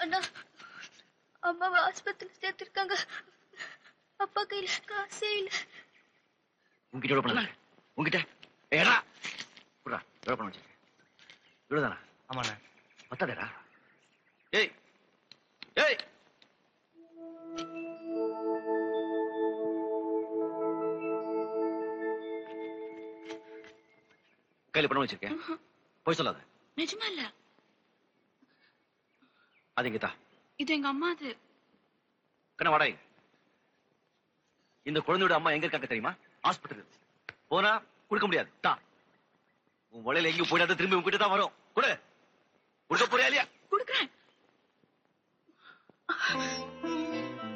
அண்ணா, அம்மாவை ஆஸ்பத்திரியில் சேர்த்திருக்காங்க. அப்பா கையில காசே இல்ல. உங்ககிட்ட எவ்வளவு பணம் இருக்கு? உங்ககிட்ட ஏடா புறா எவ்வளவு பணம் வச்சிருக்க? இவ்வளவுதானா? ஆமாண்ணே. பத்தாதேடா. ஏய் ஏய், கையில பணம் வச்சிருக்கேன். போய் சொல்லாத. நிஜமா இல்ல. அது எங்கதா? இது எங்க அம்மா. அது கண்ணா வாடா. இந்த குழந்தையோட அம்மா எங்க இருக்காங்க தெரியுமா? ஆஸ்பத்திரி. போனா கொடுக்க முடியாது. தான் உன் வலையில எங்கேயும் போயிடாத, திரும்பி உங்ககிட்ட தான் வரும். கொடு. கொடுக்க போறியா இல்லையா? கொடுக்குறேன்.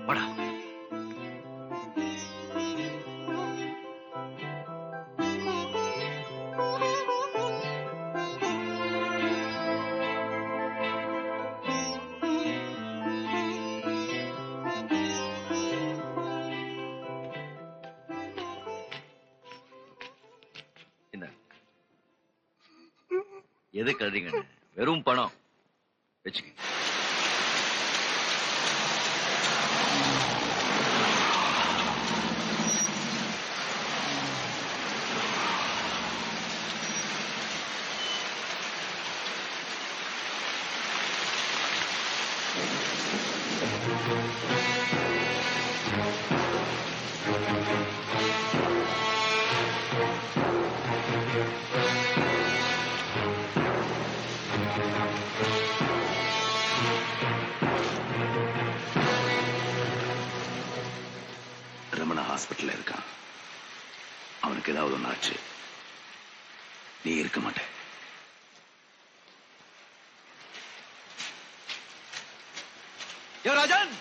வாடா. எது கழுறீங்க? வெறும் பணம் வச்சுக்க. ரமணா ஹாஸ்பிட்டல்ல இருக்கான். அவனுக்கு ஏதாவது ஒண்ணு ஆச்சு, நீ இருக்க மாட்டே. தேவராஜன்,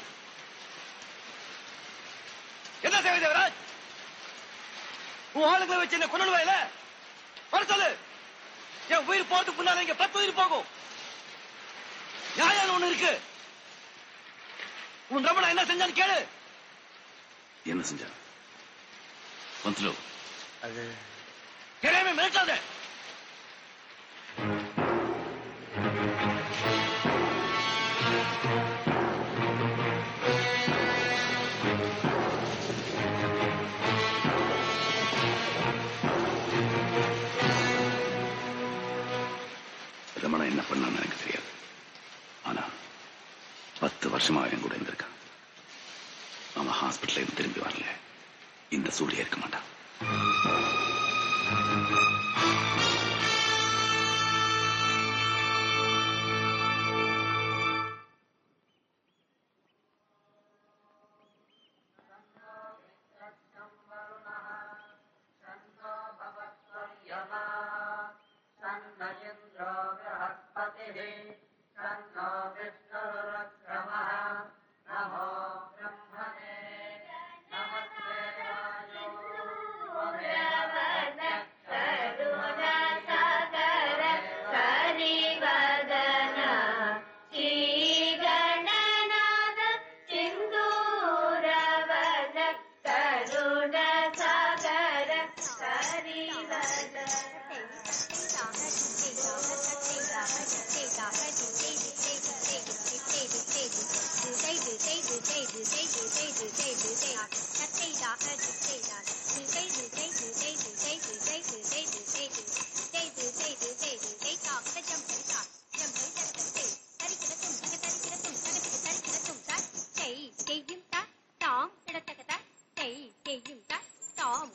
என்ன சேவை தேவராஜ்? உன் ஆளுங்களை வச்சு என்ன கொண்டுடுவாயில? வர சொல்லு. என் உயிர் போட்டு புண்ணால இங்க 10 உயிர் போகும். நியாயம் ஒண்ணு இருக்கு. உன் ரமணா என்ன செஞ்சான்னு கேளு. என்ன செஞ்சான்? வந்துலோ அது தெரியாம மிரட்டாத. ரமணா என்ன பண்ணான்னு எனக்கு தெரியாது. ஆனா 10 வருஷமா என் கூட இருந்திருக்கான். அவன் ஹாஸ்பிட்டல்ல இருந்து திரும்பி வரல, இந்த சூழ்நிலை இருக்க மாட்டான். Tom,